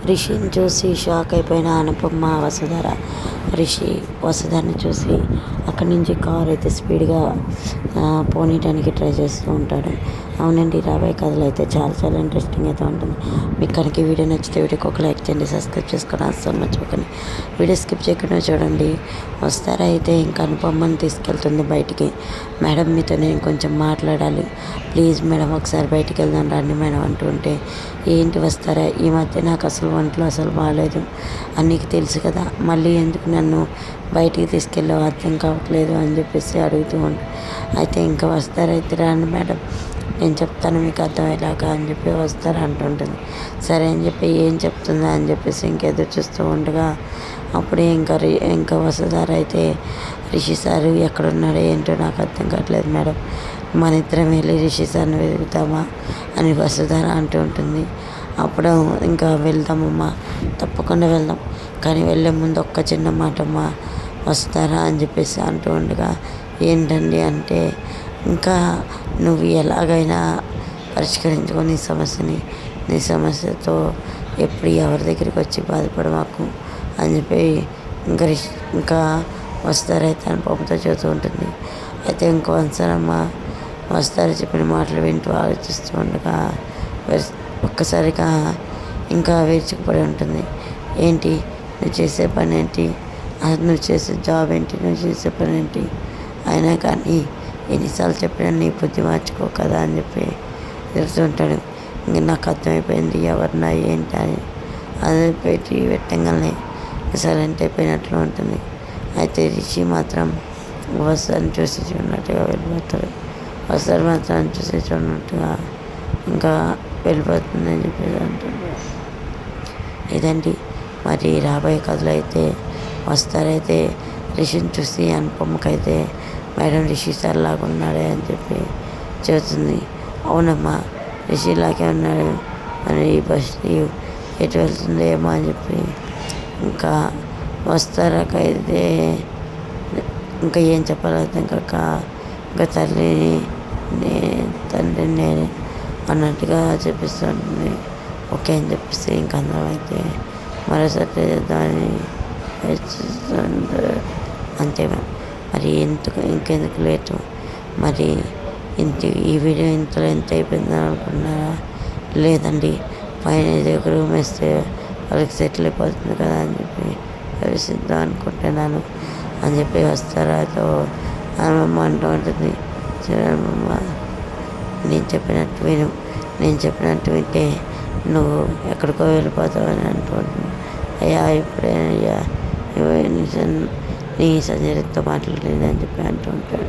రిషిని చూసి షాక్ అయిపోయిన అనుపమ వసుధర వసుధరని చూసి అక్కడి నుంచి కార్ అయితే స్పీడ్గా పోనీయడానికి ట్రై చేస్తూ ఉంటాడు. అవునండి, రాబోయే కథలు అయితే చాలా చాలా ఇంట్రెస్టింగ్ అయితే ఉంటుంది. మీకు కనుక ఈ వీడియో నచ్చితే వీడియోకి ఒక లైక్ చేయండి, సబ్స్క్రైబ్ చేసుకొని అస్సలు మర్చిపోకండి. వీడియో స్కిప్ చేయకుండా చూడండి. వస్తారా అయితే ఇంకా అనుపమని తీసుకెళ్తుంది బయటికి. మేడం, మీతో నేను కొంచెం మాట్లాడాలి, ప్లీజ్ మేడం ఒకసారి బయటికి వెళ్దాం రండి మేడం అంటూ ఉంటే, ఏంటి వస్తారా, ఈ మధ్య నాకు అసలు ఒంట్లో అసలు బాగాలేదు అని నీకు తెలుసు కదా, మళ్ళీ ఎందుకు నన్ను బయటికి తీసుకెళ్ళావు అర్థం కావట్లేదు అని చెప్పేసి అడుగుతూ ఉంటాను. అయితే ఇంకా వస్తారైతే రండి మేడం, నేను చెప్తాను మీకు అర్థమయ్యేలాగా అని చెప్పి వస్తారు అంటుంటుంది. సరే అని చెప్పి ఏం చెప్తుందా అని చెప్పేసి ఇంకెదురు చూస్తూ ఉండగా అప్పుడే ఇంకా వసుధర అయితే, రిషి సారు ఎక్కడున్నాడో ఏంటో నాకు అర్థం కావట్లేదు మేడం, మన ఇద్దరం వెళ్ళి రిషి సార్ని వెతుకుతామా అని వసుధర అంటూ ఉంటుంది. అప్పుడు ఇంకా వెళ్దామమ్మా, తప్పకుండా వెళ్దాం, కానీ వెళ్ళే ముందు ఒక్క చిన్న మాట అమ్మా వస్తారా అని చెప్పేసి అంటూ ఉండగా, ఏంటండి అంటే, ఇంకా నువ్వు ఎలాగైనా పరిష్కరించుకొని నీ సమస్యతో ఎప్పుడు ఎవరి దగ్గరికి వచ్చి బాధపడమాకు అని చెప్పి ఇంకా వస్తారైతే అని పాపతో చెబుతూ ఉంటుంది. అయితే ఇంకో వస్తారమ్మ వస్తారు చెప్పిన మాటలు వింటూ ఆలోచిస్తూ ఉండగా ఒక్కసారిగా ఇంకా విరుచుకుపడి ఉంటుంది. ఏంటి నువ్వు చేసే పని ఏంటి, అసలు నువ్వు చేసే జాబ్ ఏంటి, నువ్వు చేసే పని ఏంటి, అయినా కానీ ఎన్నిసార్లు చెప్పినా నీ బుద్ధి మార్చుకో కదా అని చెప్పి తెలుస్తుంటాడు. ఇంక నాకు అర్థమైపోయింది ఎవరినా ఏంటి అని. అదే పెట్టి పెట్టంగానే సైలెంట్ అయిపోయినట్లు ఉంటుంది. అయితే రిషి మాత్రం వస్తారని చూసి చూడనట్టుగా వెళ్ళిపోతాడు. వస్తారు మాత్రం చూసి చూడనట్టుగా ఇంకా వెళ్ళిపోతుందని చెప్పేసి అంటుంది. ఇదండి మరి రాబోయే కథలు అయితే వస్తారైతే రిషిని చూసి అనుపమకైతే, మేడం రిషి సార్ లాగా ఉన్నాడే అని చెప్పి చెబుతుంది. అవునమ్మా, రిషి లాగే ఉన్నాడు, మరి ఈ బస్ ఎటు వెళ్తుంది ఏమో అని చెప్పి ఇంకా వస్తారాకైతే ఇంకా ఏం చెప్పాలో అర్థం కాక ఇంకా తండ్రిని నేను అన్నట్టుగా చెప్పిస్తూ ఉంటుంది. ఓకే అని చెప్పేసి ఇంకా అందరం అయితే మరోసారి చేద్దామని అంతే. మరి ఇంకెందుకు లేటు, మరి ఈ వీడియో ఇంతలో ఎంత అయిపోయిందని అనుకున్నారా? లేదండి, పైన ఒక రూమ్ వేస్తే వాళ్ళకి సెటిల్ అయిపోతుంది కదా అని చెప్పి ప్రవేశిద్దాం అనుకుంటున్నాను అని చెప్పి వస్తారాతో అమ్మమ్మ అంటూ ఉంటుంది. చూడమ్మమ్మ, నేను చెప్పినట్టు వింటే నువ్వు ఎక్కడికో వెళ్ళిపోతావని అంటూ ఉంటుంది. అయ్యా ఇప్పుడేనయ్యా నీ సంజయ్తో మాట్లాడలేదు అని చెప్పి అంటూ ఉంటాడు.